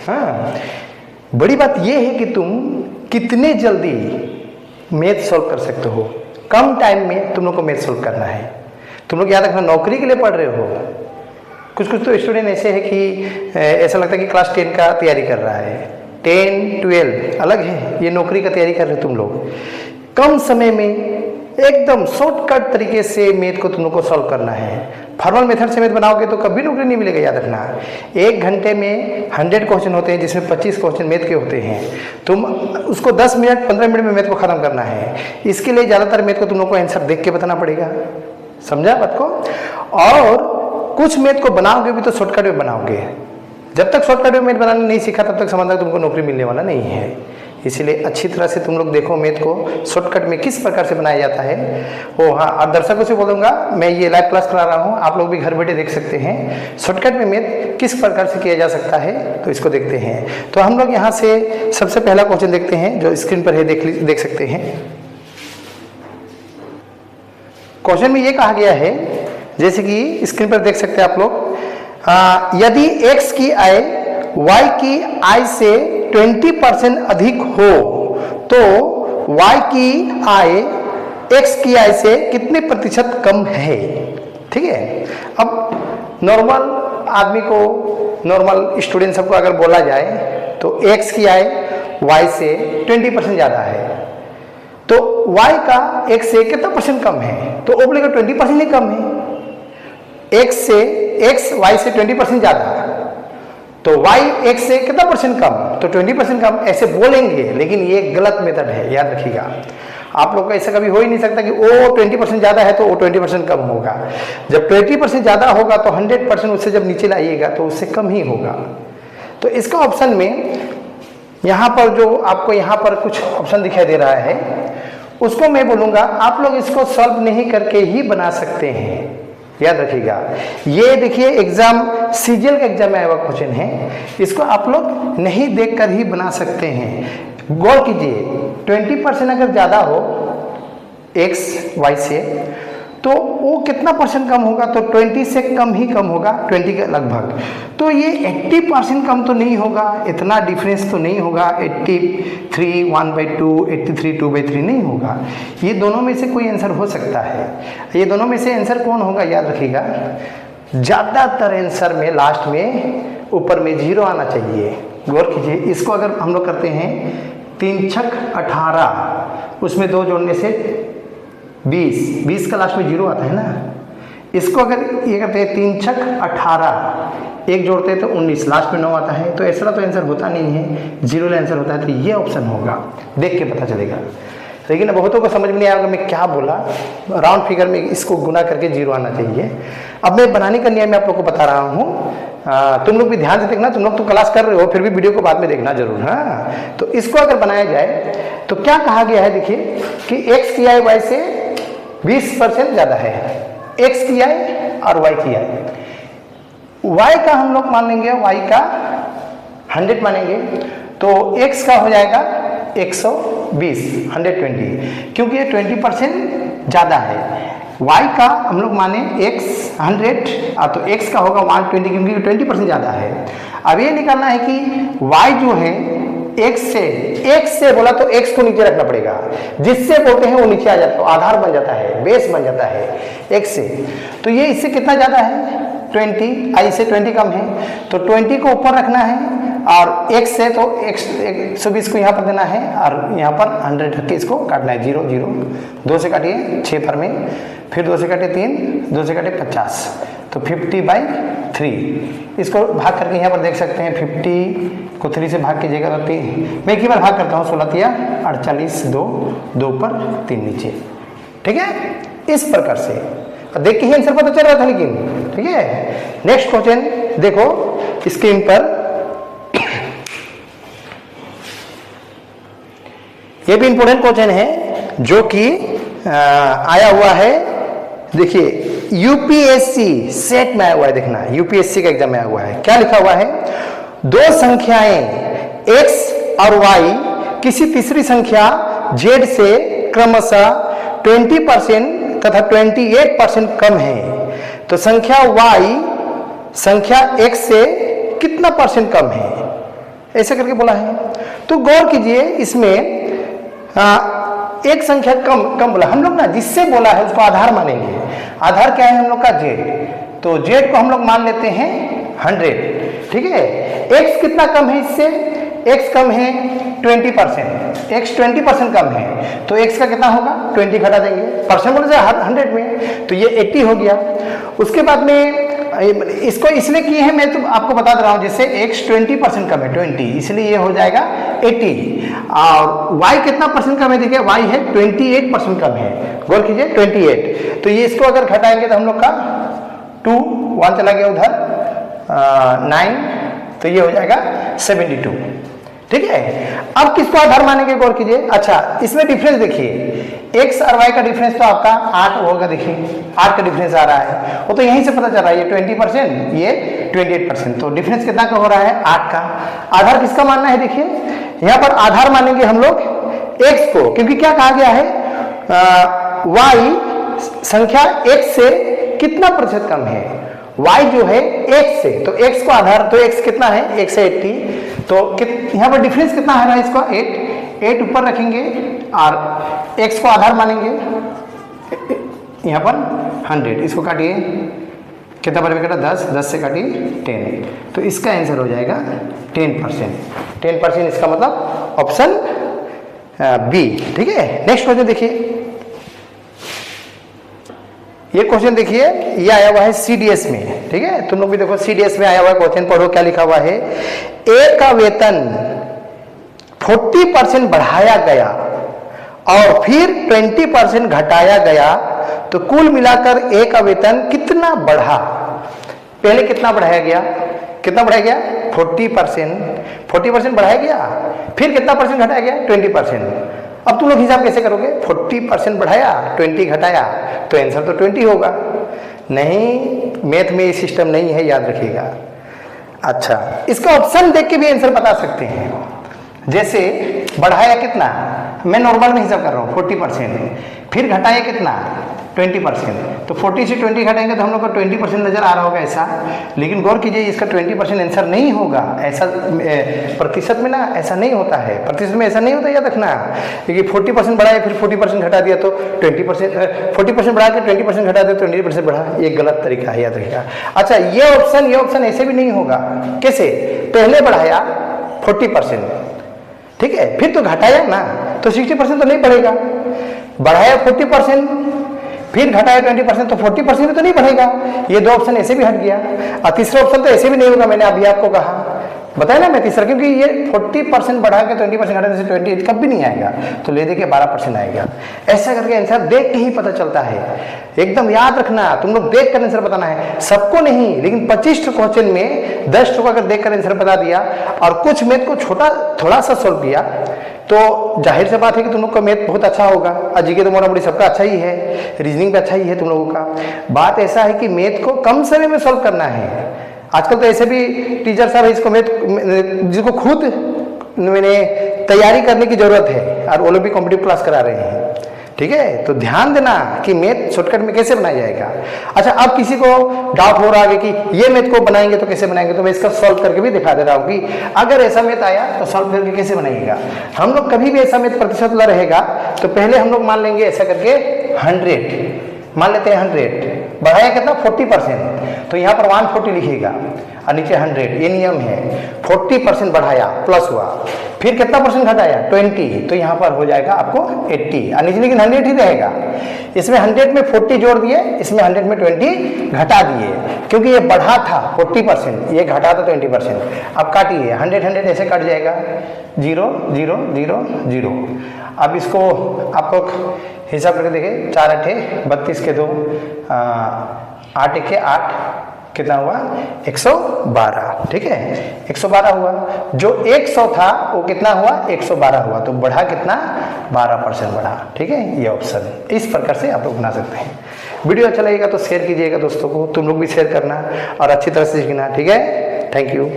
हाँ, बड़ी बात यह है कि तुम कितने जल्दी मैथ सॉल्व कर सकते हो। कम टाइम में तुम लोग को मैथ सॉल्व करना है। तुम लोग याद रखना, नौकरी के लिए पढ़ रहे हो। कुछ कुछ तो स्टूडेंट ऐसे है कि ऐसा लगता है कि क्लास 10 का तैयारी कर रहा है। 10, 12 अलग है, ये नौकरी का तैयारी कर रहे हो तुम लोग। कम समय में एकदम शॉर्टकट तरीके से मैथ को तुम लोग को सॉल्व करना है। फॉर्मल मेथड से मैथ बनाओगे तो कभी नौकरी नहीं मिलेगा, याद रखना। 1 घंटे में 100 क्वेश्चन होते हैं, जिसमें 25 क्वेश्चन मैथ के होते हैं। तुम उसको 10 मिनट 15 मिनट में मैथ को खत्म करना है। इसके लिए ज़्यादातर मैथ को तुम लोग को आंसर देख के बताना पड़ेगा। समझा बात को? और कुछ मैथ को बनाओगे भी तो शॉर्टकट में बनाओगे। जब तक शॉर्टकट में मैथ बनाना नहीं सीखा तब तक समझना तुमको नौकरी मिलने वाला नहीं है। इसीलिए अच्छी तरह से तुम लोग देखो मैथ को शॉर्टकट में किस प्रकार से बनाया जाता है। ओ हाँ, और दर्शकों से बोलूँगा, मैं ये लाइव क्लास करा रहा हूँ, आप लोग भी घर बैठे देख सकते हैं शॉर्टकट में मैथ किस प्रकार से किया जा सकता है। तो इसको देखते हैं। तो हम लोग यहाँ से सबसे पहला क्वेश्चन देखते हैं जो स्क्रीन पर है, देख सकते हैं। क्वेश्चन में ये कहा गया है, जैसे कि स्क्रीन पर देख सकते हैं आप लोग, यदि x की आय y की आय से 20% अधिक हो तो y की आय x की आय से कितने प्रतिशत कम है। ठीक है। अब नॉर्मल आदमी को, नॉर्मल स्टूडेंट सबको अगर बोला जाए तो x की आय y से 20% ज़्यादा है, तो y का x से कितना परसेंट कम है? तो वो बोलेगा 20% ही कम है। x y से 20% ज़्यादा, तो y x से कितना परसेंट कम? तो 20% कम ऐसे बोलेंगे, लेकिन ये गलत मेथड है, याद रखिएगा। आप लोग का ऐसा कभी हो ही नहीं सकता कि वो 20% ज़्यादा है तो वो 20% कम होगा। जब 20% ज़्यादा होगा तो 100% उससे जब नीचे लाइएगा तो उससे कम ही होगा। तो इसका ऑप्शन में यहाँ पर जो आपको यहाँ पर कुछ ऑप्शन दिखाई दे रहा है, उसको मैं बोलूँगा आप लोग इसको सॉल्व नहीं करके ही बना सकते हैं। याद रखिएगा, ये देखिए एग्जाम सीजीएल का एग्जाम में आया हुआ क्वेश्चन है, इसको आप लोग नहीं देखकर ही बना सकते हैं। गौर कीजिए, 20% अगर ज़्यादा हो x y से तो वो कितना परसेंट कम होगा? तो 20 से कम ही कम होगा, 20 के लगभग। तो ये 80% कम तो नहीं होगा, इतना डिफरेंस तो नहीं होगा। 83 1/2, 83 2/3 नहीं होगा। ये दोनों में से कोई आंसर हो सकता है। ये दोनों में से आंसर कौन होगा? याद रखिएगा, ज़्यादातर आंसर में लास्ट में ऊपर में 0 आना चाहिए। गौर कीजिए, इसको अगर हम लोग करते हैं 3 छक 18, उसमें 2 जोड़ने से 20 का लास्ट में 0 आता है ना। इसको अगर ये करते हैं 3 छक 18, 1 जोड़ते हैं तो 19, लास्ट में 9 आता है। तो ऐसा तो आंसर होता नहीं है, 0 आंसर होता है। तो ये ऑप्शन होगा, देख के पता चलेगा। लेकिन बहुतों को समझ में नहीं आएगा मैं क्या बोला। राउंड फिगर में इसको गुना करके 0 आना चाहिए। अब मैं बनाने का नियम मैं आप लोग को बता रहा हूँ, तुम लोग भी ध्यान से देखना। तुम लोग तो क्लास कर रहे हो, फिर भी वीडियो को बाद में देखना जरूर। हाँ, तो इसको अगर बनाया जाए तो क्या कहा गया है, देखिए कि x की आय y से 20% ज़्यादा है। x की आय और y की आय, y का हम लोग मान लेंगे, y का 100 मानेंगे, तो x का हो जाएगा 120, 120, क्योंकि ये 20% ज़्यादा है। y का हम लोग माने x 100, तो x का होगा 120, क्योंकि 20% ज़्यादा है। अब ये निकालना है कि y जो है x से बोला तो x को नीचे रखना पड़ेगा, जिससे बोलते हैं वो नीचे आ जाता है, आधार बन जाता है, बेस बन जाता है x से। तो ये इससे कितना ज़्यादा है? 20, i से 20 कम है, तो 20 को ऊपर रखना है, और x से तो 120 को यहाँ पर देना है, और यहाँ पर 100 रख के इसको काटना है। 0 0, 2 से काटिए 6 पर में, फिर 2 से काटे 3, 2 से काटे 50, तो 50/3। इसको भाग करके यहाँ पर देख सकते हैं, 50 को 3 से भाग कीजिएगा तो 3, मैं एक ही बार भाग करता हूँ, 16 48, 2 ऊपर 3 नीचे। ठीक है, इस प्रकार से देख के ही आंसर पता चल रहा था। लेकिन ठीक है, नेक्स्ट क्वेश्चन देखो स्क्रीन पर, ये भी इंपॉर्टेंट क्वेश्चन है जो कि आया हुआ है। देखिए यूपीएससी सेट में आया हुआ है, देखना यूपीएससी का एग्जाम में आया हुआ है। क्या लिखा हुआ है? 2 संख्याएं x और y किसी तीसरी संख्या z से क्रमशः 20% तथा 28% कम है, तो संख्या y संख्या x से कितना परसेंट कम है? ऐसे करके बोला है। तो गौर कीजिए इसमें एक संख्या कम बोला हम लोग ना, जिससे बोला है उसको आधार मानेंगे। आधार क्या है हम लोग का z, तो z को हम लोग मान लेते हैं 100, ठीक है। x कितना कम है इससे, x कम है 20%, x 20% कम है, तो x का कितना होगा 20 घटा देंगे, परसेंट बोले 100 में, तो ये 80 हो गया। उसके बाद में इसको इसलिए किए हैं, मैं तो आपको बता दे रहा हूं, जैसे x 20% कम है 20, इसलिए ये हो जाएगा 80, और y कितना परसेंट कम है, देखिए y है 28% कम है, गौर कीजिए 28, तो ये इसको अगर घटाएंगे तो हम लोग का 2 1 चला गया उधर 9, तो ये हो जाएगा 72, ठीक है। अब किसको आधार मानेंगे, गौर कीजिए। अच्छा इसमें डिफरेंस देखिए, x और y का डिफरेंस तो आपका 8 होगा, देखिए 8 का डिफरेंस आ रहा है, वो तो यहीं से पता चल रहा है, ये 20% ये 28%, तो डिफरेंस कितना का हो रहा है 8 का। आधार किसका मानना है, देखिए यहाँ पर आधार मानेंगे हम लोग x को, क्योंकि क्या कहा गया है y संख्या x से कितना प्रतिशत कम है, y जो है x से, तो x को आधार, तो x कितना है, x है 80, तो यहाँ पर डिफरेंस कितना है इसका 8 ऊपर रखेंगे और x को आधार मानेंगे, यहाँ पर 100, इसको काटिए कितना बार में कटा 10 से काटिए 10, तो इसका आंसर हो जाएगा 10%। इसका मतलब ऑप्शन बी, ठीक है। नेक्स्ट क्वेश्चन देखिए, ये क्वेश्चन देखिए, ये आया हुआ है CDS में, ठीक है, तुम लोग भी देखो CDS में आया हुआ क्वेश्चन, पढ़ो क्या लिखा हुआ है। ए का वेतन 40% बढ़ाया गया और फिर 20% घटाया गया, तो कुल मिलाकर ए का वेतन कितना बढ़ा। पहले कितना बढ़ाया गया, कितना बढ़ाया गया 40% बढ़ाया गया, फिर कितना परसेंट घटाया गया 20%। अब तुम लोग हिसाब कैसे करोगे, 40% बढ़ाया 20 घटाया, तो आंसर तो 20 होगा। नहीं, मैथ में ये सिस्टम नहीं है, याद रखिएगा। अच्छा, इसका ऑप्शन देख के भी आंसर बता सकते हैं। जैसे बढ़ाया कितना, मैं नॉर्मल में हिसाब कर रहा हूँ 40%, फिर घटाया कितना 20%, तो 40 से 20 घटाएंगे तो हम लोग को 20% नजर आ रहा होगा ऐसा, लेकिन गौर कीजिए इसका 20% आंसर नहीं होगा। ऐसा प्रतिशत में ना ऐसा नहीं होता है, प्रतिशत में ऐसा नहीं होता, याद रखना। क्योंकि 40% बढ़ाया फिर 40% घटा दिया तो 20%, 40% बढ़ा के 20% घटा दिया तो 20% बढ़ा, ये गलत तरीका है, याद रखिएगा। अच्छा, ये ऑप्शन ऐसे भी नहीं होगा। कैसे, पहले बढ़ाया 40%, ठीक है, फिर तो घटाया ना, तो 60% तो नहीं बढ़ेगा। बढ़ाया 40%, फिर घटाया 20%, तो 40% में तो नहीं बढ़ेगा। ये दो ऑप्शन ऐसे भी हट गया, और तीसरा ऑप्शन तो ऐसे भी नहीं होगा। मैंने अभी आपको कहा, बताया ना मैं तीसरा, क्योंकि ये 40% बढ़ा के 20% घटाने से 28 कभी नहीं आएगा, तो ले दे के 12% आएगा। ऐसा करके आंसर देख के ही पता चलता है, एकदम याद रखना। तुम लोग देख कर आंसर बताना है, सबको नहीं, लेकिन 25 क्वेश्चन में 10 अगर देख कर आंसर बता दिया और कुछ मैथ को थोड़ा सा सोल्व किया, तो जाहिर से बात है कि तुम लोग का मैथ बहुत अच्छा होगा। और जीके तो मोटा मोटी सबका अच्छा ही है, रीजनिंग भी अच्छा ही है तुम लोगों का। बात ऐसा है कि मैथ को कम समय में सोल्व करना है। आजकल तो ऐसे भी टीचर साहब इसको मैथ जिसको खुद मैंने तैयारी करने की जरूरत है, और वो लोग भी कॉम्पिटिटिव क्लास करा रहे हैं, ठीक है। तो ध्यान देना कि मैथ शॉर्टकट में कैसे बनाया जाएगा। अच्छा, अब किसी को डाउट हो रहा है कि ये मैथ को बनाएंगे तो कैसे बनाएंगे, तो मैं इसका सॉल्व करके भी दिखा दे रहा हूँ कि अगर ऐसा मैथ आया तो सॉल्व करके कैसे बनाइएगा। हम लोग कभी भी ऐसा मैथ प्रतिशत ला रहेगा तो पहले हम लोग मान लेंगे ऐसा करके 100 मान लेते हैं। 100 बढ़ाया कितना 40%, तो यहाँ पर 140 लिखिएगा और नीचे 100, ये नियम है। 40% बढ़ाया प्लस हुआ, फिर कितना परसेंट घटाया 20, तो यहाँ पर हो जाएगा आपको 80, और नीचे लेकिन 100 ही रहेगा। इसमें 100 में 40 जोड़ दिए, इसमें 100 में 20 घटा दिए, क्योंकि ये बढ़ा था 40%, ये घटा था 20%। अब काटिए 100 ऐसे कट जाएगा, 0 0 0 0। अब इसको आपको हिसाब करके देखिए, 4 8 32 के 2, 8 1 8, कितना हुआ 112, ठीक है 112 हुआ। जो 100 था वो कितना हुआ 112 हुआ, तो बढ़ा कितना 12% बढ़ा, ठीक है। ये ऑप्शन इस प्रकार से आप लोग बना सकते हैं। वीडियो अच्छा लगेगा तो शेयर कीजिएगा दोस्तों को, तुम लोग भी शेयर करना और अच्छी तरह से सीखना, ठीक है। Thank you.